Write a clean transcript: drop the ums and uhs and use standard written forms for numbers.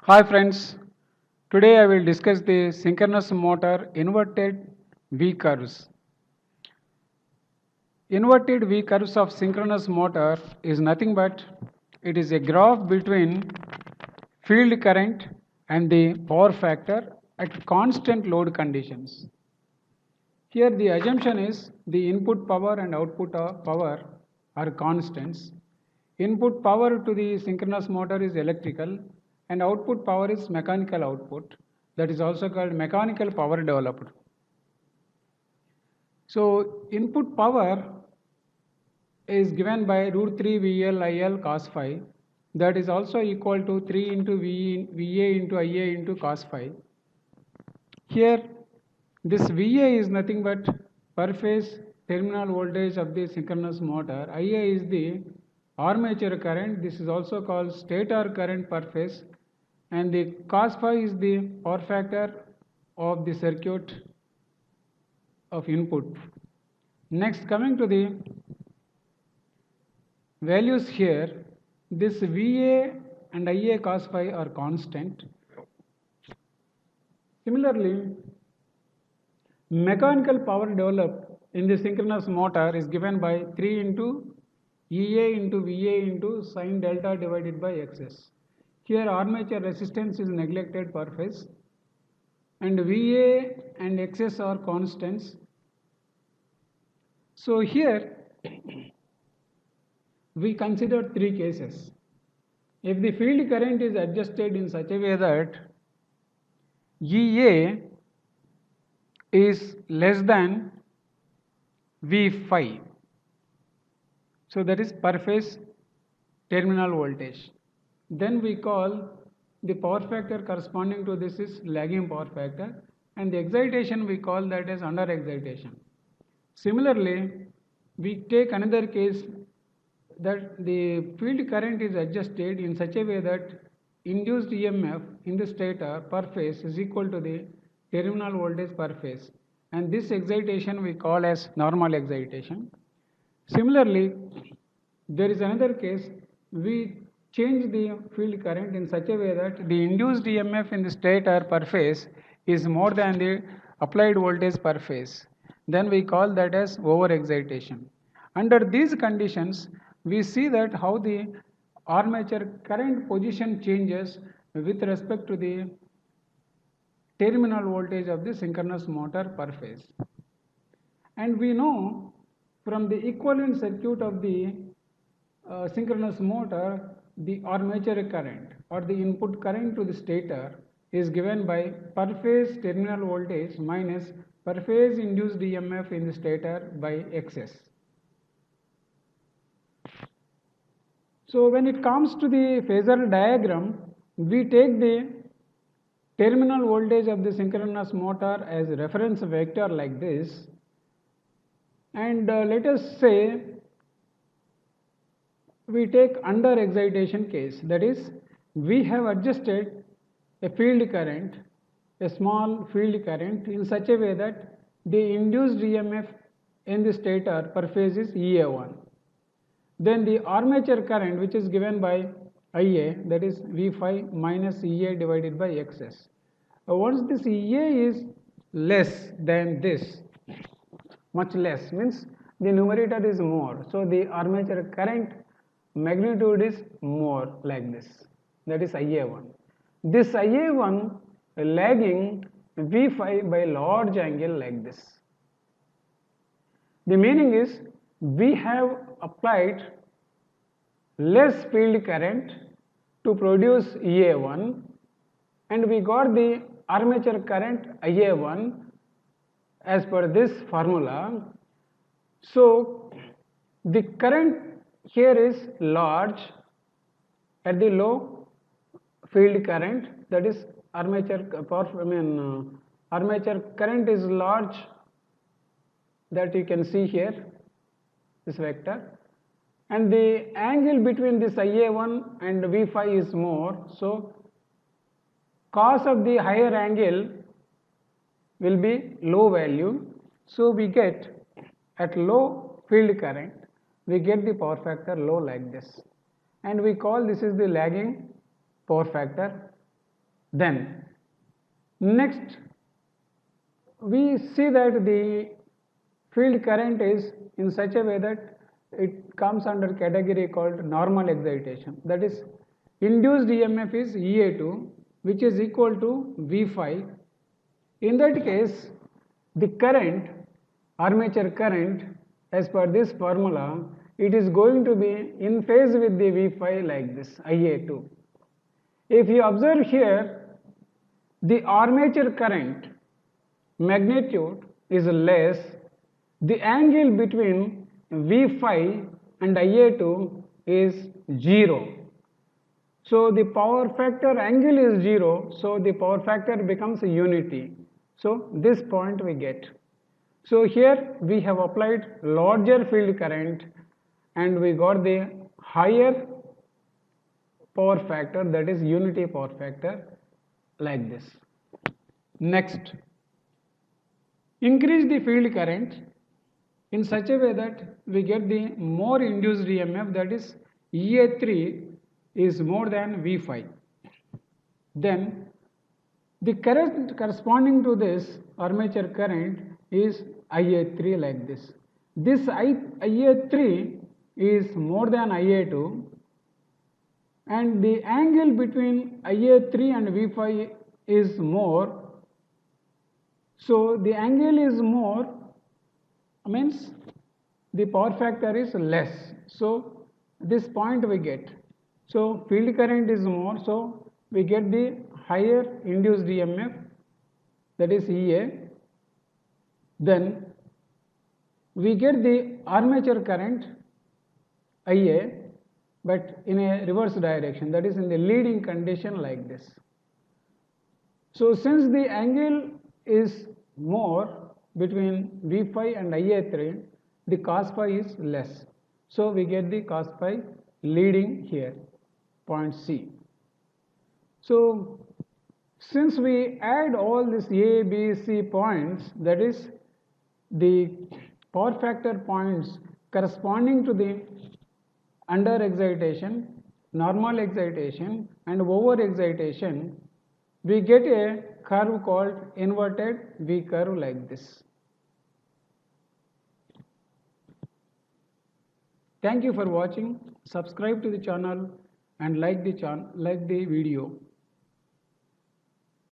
Hi friends, today I will discuss the synchronous motor inverted V curves. Inverted V curves of synchronous motor is nothing but it is a graph between field current and the power factor at constant load conditions. Here the assumption is the input power and output power are constants. Input power to the synchronous motor is electrical and output power is mechanical output, that is also called mechanical power developed. So input power is given by root 3 VL IL cos phi, that is also equal to 3 into VA into IA into cos phi. Here this VA is nothing but per phase terminal voltage of the synchronous motor. IA is the armature current. This is also called stator current per phase, and the cos phi is the power factor of the circuit of input. Next, coming to the values here, this VA and IA cos phi are constant. Similarly, mechanical power developed in the synchronous motor is given by 3 into EA into VA into sine delta divided by XS. Here armature resistance is neglected per phase and VA and XS are constants. So here we consider three cases. If the field current is adjusted in such a way that EA is less than V phi, so that is per phase terminal voltage, then we call the power factor corresponding to this is lagging power factor, and the excitation we call that as under excitation. Similarly, we take another case that the field current is adjusted in such a way that induced EMF in the stator per phase is equal to the terminal voltage per phase, and this excitation we call as normal excitation. Similarly, there is another case, we change the field current in such a way that the induced EMF in the stator per phase is more than the applied voltage per phase. Then we call that as over excitation. Under these conditions, we see that how the armature current position changes with respect to the terminal voltage of the synchronous motor per phase. And we know from the equivalent circuit of the synchronous motor, the armature current or the input current to the stator is given by per phase terminal voltage minus per phase induced EMF in the stator by XS. So when it comes to the phasor diagram, we take the terminal voltage of the synchronous motor as a reference vector like this, and let us say we take under excitation case, that is we have adjusted a field current, a small field current in such a way that the induced EMF in the stator per phase is EA1. Then the armature current, which is given by IA, that is V phi minus EA divided by XS. Once this EA is less than this, much less means the numerator is more, so the armature current magnitude is more like this, that is IA1. This IA1 lagging V phi by large angle like this. The meaning is we have applied less field current to produce EA1 and we got the armature current IA1 as per this formula. So the current here is large at the low field current, that is armature armature current is large, that you can see here, this vector, and the angle between this IA1 and V phi is more, so cos of the higher angle will be low value, so we get at low field current we get the power factor low like this, and we call this is the lagging power factor Then next we see that the field current is in such a way that it comes under category called normal excitation. That is, induced EMF is EA2, which is equal to V phi. In that case, the current, armature current, as per this formula, it is going to be in phase with the V phi like this, IA2. If you observe here, the armature current magnitude is less, the angle between V phi and IA2 is 0. So the power factor angle is 0, so the power factor becomes unity. So this point we get. So here we have applied larger field current and we got the higher power factor, that is unity power factor, like this. Next, increase the field current in such a way that we get the more induced EMF, that is EA3 is more than V phi. Then the current corresponding to this armature current is IA3 like this. This IA3 is more than IA2 and the angle between IA3 and V phi is more. So the angle is more means the power factor is less. So this point we get. So field current is more, so we get the higher induced EMF, that is EA. Then we get the armature current IA, but in a reverse direction, that is in the leading condition like this. So since the angle is more between V phi and IA3, the cos phi is less. So we get the cos phi leading here, point C. So since we add all these A, B, C points, that is the power factor points corresponding to the under excitation, normal excitation and over excitation, we get a curve called inverted V curve like this. Thank you for watching. Subscribe to the channel and like the video.